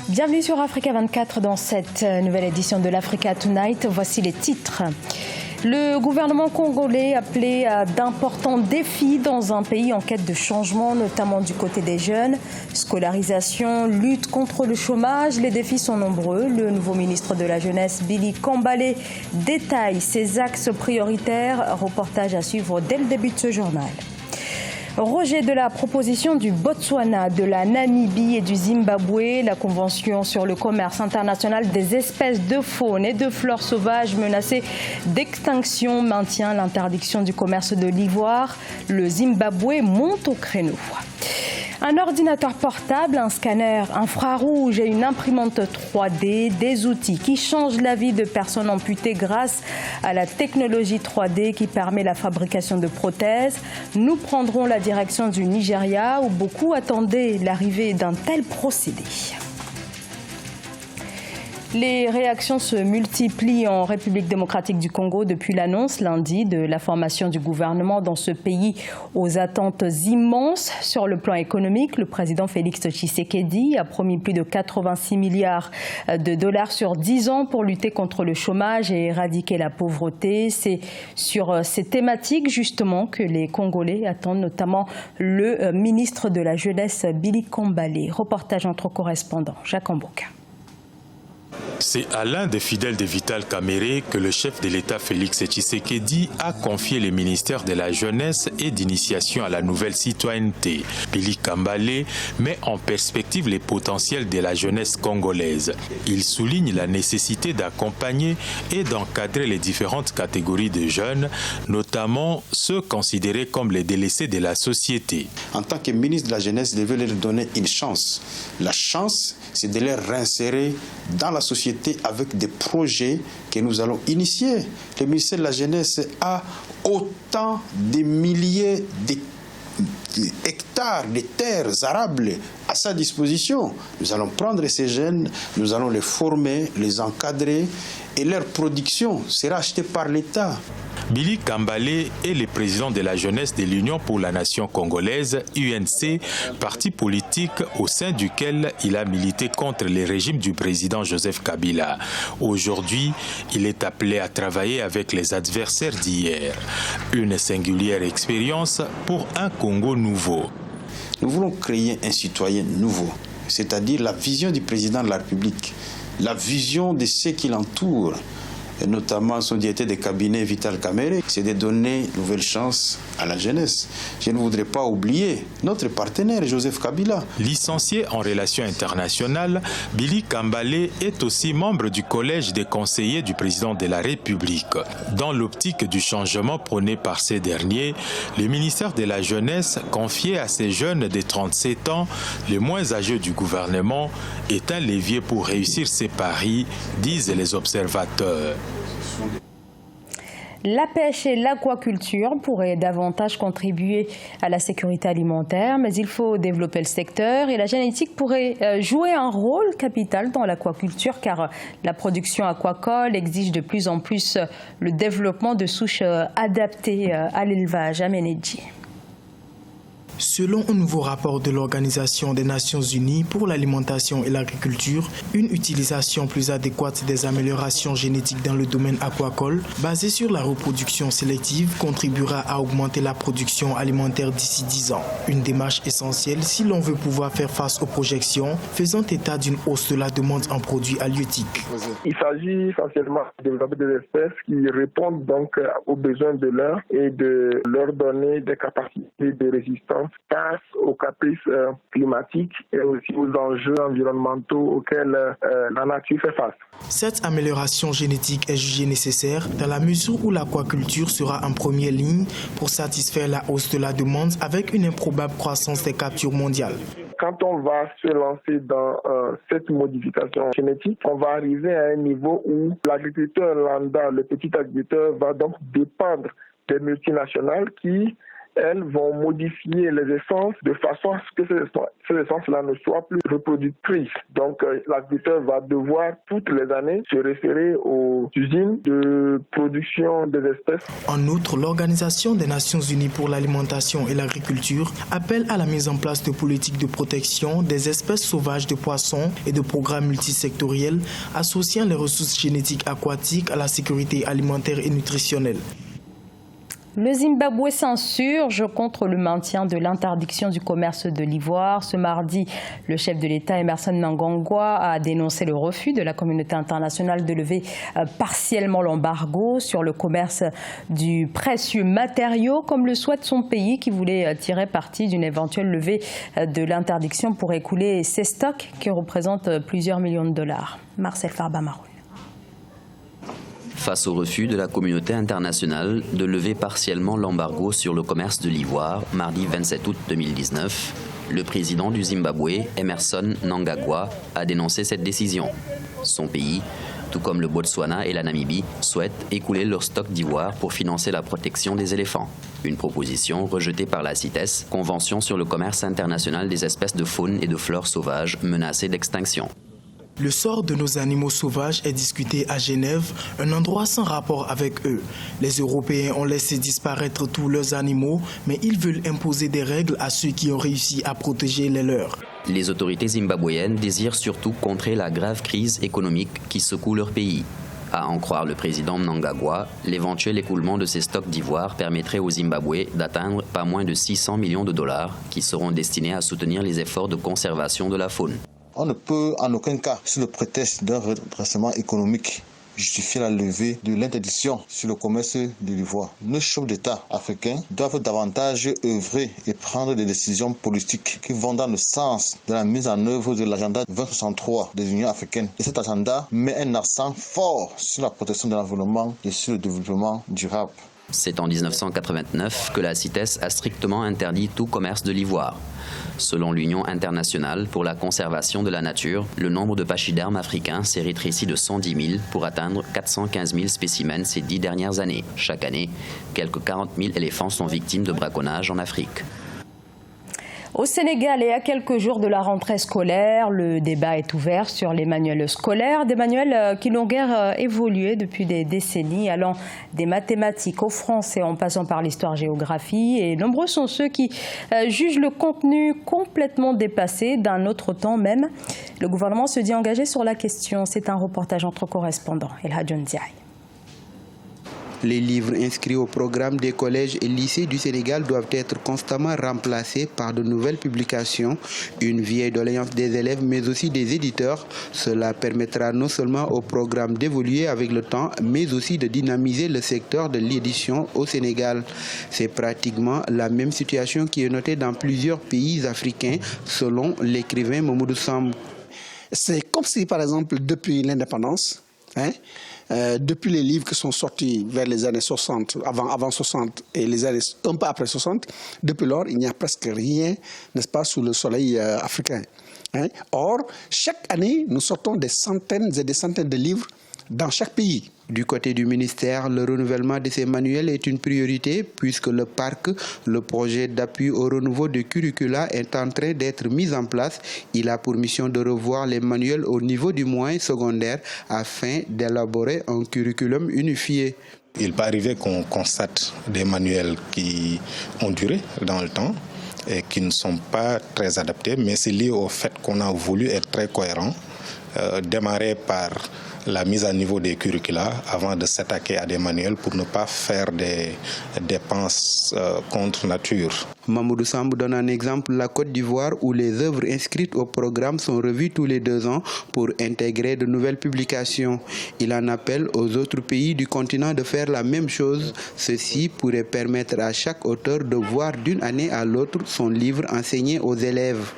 Bienvenue sur Africa 24 dans cette nouvelle édition de l'Africa Tonight. Voici les titres. Le gouvernement congolais appelé à d'importants défis dans un pays en quête de changement, notamment du côté des jeunes. Scolarisation, lutte contre le chômage, les défis sont nombreux. Le nouveau ministre de la Jeunesse, Billy Kambale, détaille ses axes prioritaires. Reportage à suivre dès le début de ce journal. Rejet de la proposition du Botswana, de la Namibie et du Zimbabwe. La Convention sur le commerce international des espèces de faune et de flore sauvages menacées d'extinction maintient l'interdiction du commerce de l'ivoire. Le Zimbabwe monte au créneau. Un ordinateur portable, un scanner infrarouge et une imprimante 3D, des outils qui changent la vie de personnes amputées grâce à la technologie 3D qui permet la fabrication de prothèses. Nous prendrons la direction du Nigeria où beaucoup attendaient l'arrivée d'un tel procédé. Les réactions se multiplient en République démocratique du Congo depuis l'annonce lundi de la formation du gouvernement dans ce pays aux attentes immenses sur le plan économique. Le président Félix Tshisekedi a promis plus de 86 milliards de dollars sur 10 ans pour lutter contre le chômage et éradiquer la pauvreté. C'est sur ces thématiques justement que les Congolais attendent notamment le ministre de la Jeunesse Billy Kambale. Reportage entre correspondants, Jacques Amboka. C'est à l'un des fidèles de Vital Kamerhe que le chef de l'État Félix Tshisekedi a confié le ministère de la Jeunesse et d'initiation à la nouvelle citoyenneté. Billy Kambale met en perspective les potentiels de la jeunesse congolaise. Il souligne la nécessité d'accompagner et d'encadrer les différentes catégories de jeunes, notamment ceux considérés comme les délaissés de la société. En tant que ministre de la Jeunesse, je veux leur donner une chance. La chance, c'est de les réinsérer dans la société avec des projets que nous allons initier. Le ministère de la Jeunesse a autant de milliers d'hectares de terres arables à sa disposition. Nous allons prendre ces jeunes, nous allons les former, les encadrer et leur production sera achetée par l'État. Billy Kambale est le président de la jeunesse de l'Union pour la nation congolaise, UNC, parti politique au sein duquel il a milité contre le régime du président Joseph Kabila. Aujourd'hui, il est appelé à travailler avec les adversaires d'hier. Une singulière expérience pour un Congo nouveau. Nous voulons créer un citoyen nouveau, c'est-à-dire la vision du président de la République, la vision de ceux qui l'entourent, et notamment son directeur de cabinet Vital Kamerhe, c'est de donner une nouvelle chance à la jeunesse. Je ne voudrais pas oublier notre partenaire Joseph Kabila. Licencié en relations internationales, Billy Kambale est aussi membre du collège des conseillers du président de la République. Dans l'optique du changement prôné par ces derniers, le ministère de la Jeunesse, confié à ces jeunes de 37 ans, les moins âgés du gouvernement, est un levier pour réussir ses paris, disent les observateurs. La pêche et l'aquaculture pourraient davantage contribuer à la sécurité alimentaire, mais il faut développer le secteur et la génétique pourrait jouer un rôle capital dans l'aquaculture car la production aquacole exige de plus en plus le développement de souches adaptées à l'élevage. Aménédji. Selon un nouveau rapport de l'Organisation des Nations Unies pour l'alimentation et l'agriculture, une utilisation plus adéquate des améliorations génétiques dans le domaine aquacole, basée sur la reproduction sélective, contribuera à augmenter la production alimentaire d'ici 10 ans. Une démarche essentielle si l'on veut pouvoir faire face aux projections, faisant état d'une hausse de la demande en produits halieutiques. Il s'agit essentiellement de développer des espèces qui répondent donc aux besoins de l'heure et de leur donner des capacités de résistance face aux caprices climatiques et aussi aux enjeux environnementaux auxquels la nature fait face. Cette amélioration génétique est jugée nécessaire dans la mesure où l'aquaculture sera en première ligne pour satisfaire la hausse de la demande avec une improbable croissance des captures mondiales. Quand on va se lancer dans cette modification génétique, on va arriver à un niveau où l'agriculteur lambda, le petit agriculteur, va donc dépendre des multinationales qui elles, vont modifier les essences de façon à ce que ces essences-là ne soient plus reproductrices. Donc, l'agriculteur va devoir toutes les années se référer aux usines de production des espèces. En outre, l'Organisation des Nations Unies pour l'alimentation et l'agriculture appelle à la mise en place de politiques de protection des espèces sauvages de poissons et de programmes multisectoriels associant les ressources génétiques aquatiques à la sécurité alimentaire et nutritionnelle. Le Zimbabwe s'insurge contre le maintien de l'interdiction du commerce de l'ivoire. Ce mardi, le chef de l'État, Emmerson Mnangagwa, a dénoncé le refus de la communauté internationale de lever partiellement l'embargo sur le commerce du précieux matériau, comme le souhaite son pays qui voulait tirer parti d'une éventuelle levée de l'interdiction pour écouler ses stocks qui représentent plusieurs millions de dollars. Marcel Farba-Maroun. Face au refus de la communauté internationale de lever partiellement l'embargo sur le commerce de l'ivoire, mardi 27 août 2019, le président du Zimbabwe, Emmerson Mnangagwa, a dénoncé cette décision. Son pays, tout comme le Botswana et la Namibie, souhaite écouler leur stock d'ivoire pour financer la protection des éléphants. Une proposition rejetée par la CITES, Convention sur le commerce international des espèces de faune et de flore sauvages menacées d'extinction. Le sort de nos animaux sauvages est discuté à Genève, un endroit sans rapport avec eux. Les Européens ont laissé disparaître tous leurs animaux, mais ils veulent imposer des règles à ceux qui ont réussi à protéger les leurs. Les autorités zimbabwéennes désirent surtout contrer la grave crise économique qui secoue leur pays. À en croire le président Mnangagwa, l'éventuel écoulement de ces stocks d'ivoire permettrait au Zimbabwe d'atteindre pas moins de 600 millions de dollars qui seront destinés à soutenir les efforts de conservation de la faune. On ne peut en aucun cas, sous le prétexte d'un redressement économique, justifier la levée de l'interdiction sur le commerce de l'ivoire. Nos chefs d'État africains doivent davantage œuvrer et prendre des décisions politiques qui vont dans le sens de la mise en œuvre de l'agenda 2063 des Unions africaines. Et cet agenda met un accent fort sur la protection de l'environnement et sur le développement durable. C'est en 1989 que la CITES a strictement interdit tout commerce de l'ivoire. Selon l'Union internationale pour la conservation de la nature, le nombre de pachydermes africains s'est rétréci de 110 000 pour atteindre 415 000 spécimens ces 10 dernières années. Chaque année, quelques 40 000 éléphants sont victimes de braconnage en Afrique. Au Sénégal et à quelques jours de la rentrée scolaire, le débat est ouvert sur les manuels scolaires, des manuels qui n'ont guère évolué depuis des décennies, allant des mathématiques au français en passant par l'histoire-géographie. Et nombreux sont ceux qui jugent le contenu complètement dépassé d'un autre temps même. Le gouvernement se dit engagé sur la question. C'est un reportage entre correspondants. El Hadjon Diaye. Les livres inscrits au programme des collèges et lycées du Sénégal doivent être constamment remplacés par de nouvelles publications, une vieille doléance des élèves mais aussi des éditeurs. Cela permettra non seulement au programme d'évoluer avec le temps, mais aussi de dynamiser le secteur de l'édition au Sénégal. C'est pratiquement la même situation qui est notée dans plusieurs pays africains, selon l'écrivain Mamadou Samb. C'est comme si, par exemple, depuis l'indépendance, depuis les livres qui sont sortis vers les années 60, avant 60 et les années un peu après 60, depuis lors, il n'y a presque rien, n'est-ce pas, sous le soleil africain. Or, chaque année, nous sortons des centaines et des centaines de livres dans chaque pays. Du côté du ministère, le renouvellement de ces manuels est une priorité puisque le PARC, le projet d'appui au renouveau de curricula, est en train d'être mis en place. Il a pour mission de revoir les manuels au niveau du moyen secondaire afin d'élaborer un curriculum unifié. Il peut arriver qu'on constate des manuels qui ont duré dans le temps et qui ne sont pas très adaptés, mais c'est lié au fait qu'on a voulu être très cohérent, démarrer par la mise à niveau des curricula avant de s'attaquer à des manuels pour ne pas faire des dépenses contre nature. Mamadou Samb donne un exemple, la Côte d'Ivoire, où les œuvres inscrites au programme sont revues tous les 2 ans pour intégrer de nouvelles publications. Il en appelle aux autres pays du continent de faire la même chose. Ceci pourrait permettre à chaque auteur de voir d'une année à l'autre son livre enseigné aux élèves.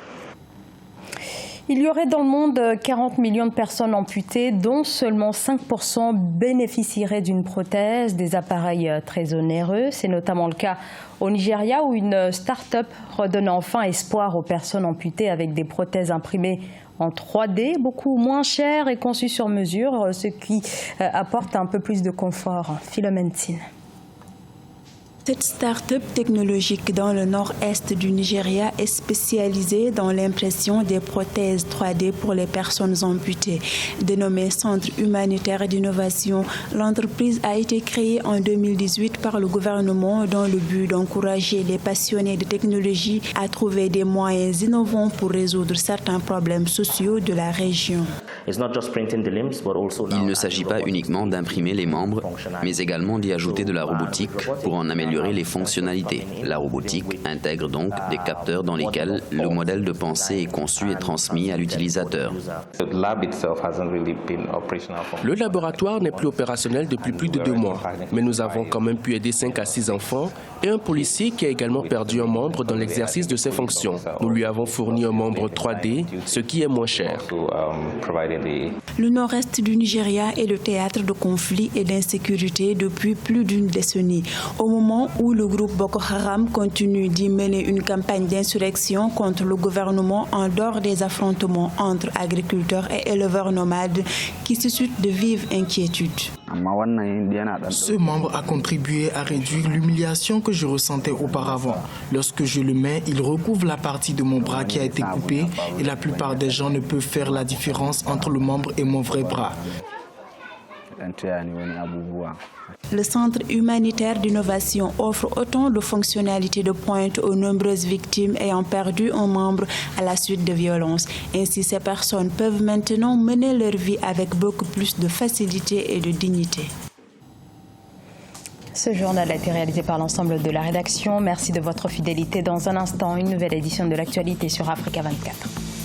Il y aurait dans le monde 40 millions de personnes amputées, dont seulement 5% bénéficieraient d'une prothèse, des appareils très onéreux. C'est notamment le cas au Nigeria où une start-up redonne enfin espoir aux personnes amputées avec des prothèses imprimées en 3D, beaucoup moins chères et conçues sur mesure, ce qui apporte un peu plus de confort. Philomène Tine. Cette start-up technologique dans le nord-est du Nigeria est spécialisée dans l'impression des prothèses 3D pour les personnes amputées. Dénommée Centre humanitaire d'innovation, l'entreprise a été créée en 2018 par le gouvernement dans le but d'encourager les passionnés de technologie à trouver des moyens innovants pour résoudre certains problèmes sociaux de la région. Il ne s'agit pas uniquement d'imprimer les membres, mais également d'y ajouter de la robotique pour en améliorer les fonctionnalités. La robotique intègre donc des capteurs dans lesquels le modèle de pensée est conçu et transmis à l'utilisateur. Le laboratoire n'est plus opérationnel depuis plus de 2 mois, mais nous avons quand même pu aider 5 à 6 enfants et un policier qui a également perdu un membre dans l'exercice de ses fonctions. Nous lui avons fourni un membre 3D, ce qui est moins cher. Le nord-est du Nigeria est le théâtre de conflits et d'insécurité depuis plus d'une décennie. Au moment où le groupe Boko Haram continue d'y mener une campagne d'insurrection contre le gouvernement en dehors des affrontements entre agriculteurs et éleveurs nomades qui suscitent de vives inquiétudes. Ce membre a contribué à réduire l'humiliation que je ressentais auparavant. Lorsque je le mets, il recouvre la partie de mon bras qui a été coupée et la plupart des gens ne peuvent faire la différence entre le membre et mon vrai bras. Le Centre humanitaire d'innovation offre autant de fonctionnalités de pointe aux nombreuses victimes ayant perdu un membre à la suite de violences. Ainsi, ces personnes peuvent maintenant mener leur vie avec beaucoup plus de facilité et de dignité. Ce journal a été réalisé par l'ensemble de la rédaction. Merci de votre fidélité. Dans un instant, une nouvelle édition de l'actualité sur Africa 24.